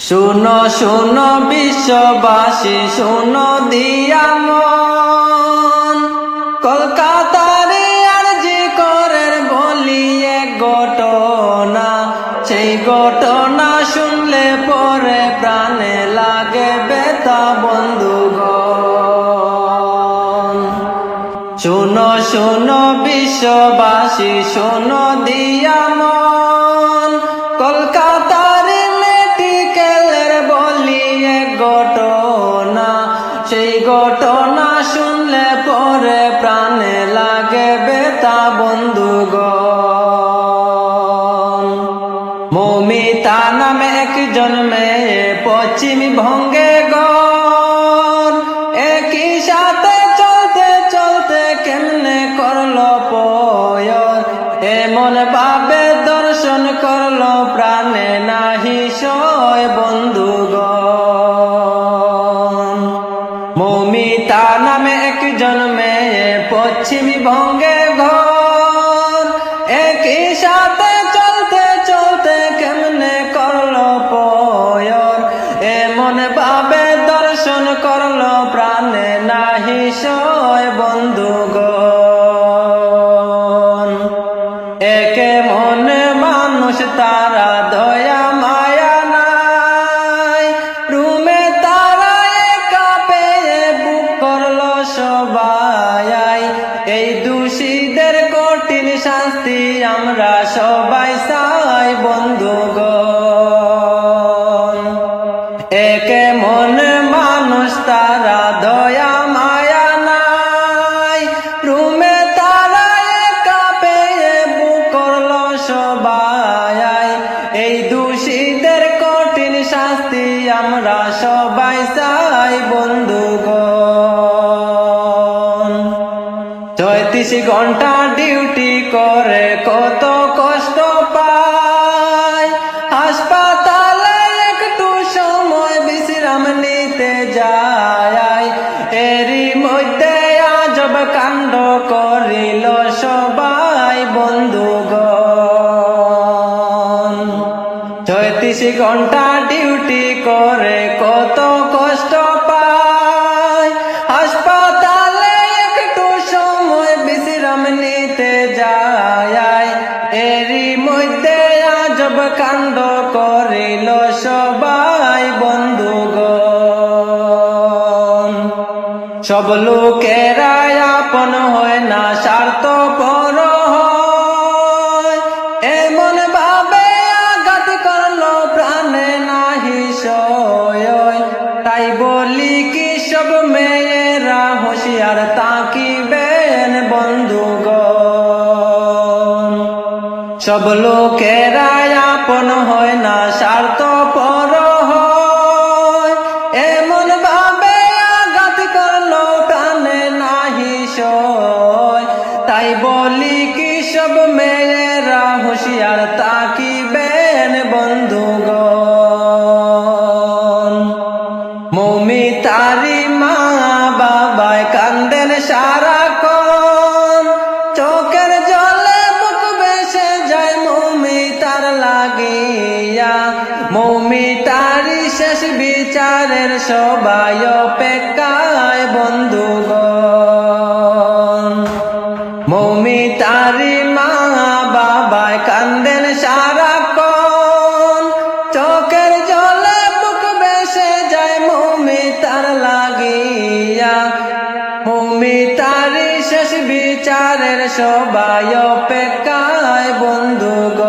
শুনো শুনো বিশ্ববাসী, শুনো দিয়া মন, কলকাতার আরজি করের বলি এক ঘটনা। সেই ঘটনা শুনলে পরে প্রাণে লাগে ব্যথা বন্ধুগণ। শুনো শুনো বিশ্ববাসী, শুনো দিয়া মন, কলকাতার মেডিকেলের বলি এক ঘটনা। সেই ঘটনা শুনলে পরে প্রাণে লাগে ব্যথা বন্ধুগণ। মৌমিতা নামে একজন মেয়ে পশ্চিমবঙ্গে গড়, একই সাথে চলতে চলতে কেমনে করলো পয়র, এমন ভাবে দর্শন করলো প্রাণে নাহি সয় বন্ধুগণ। মৌমিতা নামে একজন মেয়ে পশ্চিমবঙ্গে ঘর, একই সাথে চলতে চলতে কেমনে করলো পয়র, এমন ভাবে দর্শন করলো প্রাণে নাহি সয় বন্ধুগণ। একে মনে মানুষ তারা দয়া মায়া নাই, রুমে তারা একা পেয়ে বুক করলো সবাই। এই দোষীদের কঠিন শাস্তি আমরা সবাই চাই বন্ধুগণ। একে মনে মানুষ তারা দয়া মায়া নাই, রুমে তারা একা পেয়ে বুক করলো সবাই। এই দোষীদের কঠিন শাস্তি আমরা সবাই চাই বন্ধুগণ। ৩৬ ঘন্টা ডিউটি করে কত কষ্ট পায়, হাসপাতালে একটু সময় বিশ্রাম নিতে যায়। এরই মধ্যে আজব কাণ্ড করিল সবাই বন্ধুগণ। ৩৬ ঘন্টা ডিউটি করে কত কষ্ট পায়, হাসপাতালে একটু সময় বিশ্রাম নিতে যায়। এরই মধ্যে আজব কাণ্ড করিল সবাই বন্ধুগণ। সব লোকেরা আপন হয় না, স্বার্থপর হয়, এমন ভাবে আঘাত করলো প্রাণে নাহি সয়। তাই বলি কি সব মেয়েরা হুঁশিয়ার তাকিবেন বন্ধুগণ। সব লোকেরা আপন হয় না, স্বার্থপর হয়, এমন ভাবে আঘাত করলো প্রাণে নাহি সয়। তাই বলি কি সব মেয়েরা হুঁশিয়ার তাকিবেন বন্ধুগণ। মৌমিতারি মা বাবায় কান্দেন সারাক্ষণ, চোখের জলে বুক ভেসে যায় মৌমিতার লাগিয়া। মৌমিতারি শেষ বিচারের সবাই অপেক্ষায় বন্ধুগণ। মৌমিতারি মা বাবায় কান্দেন সারাক্ষণ, চোখের জলে বুক ভেসে যায় মৌমিতার লাগিয়া। মৌমিতারি শেষ বিচারের সবাই অপেক্ষায় বন্ধুগণ।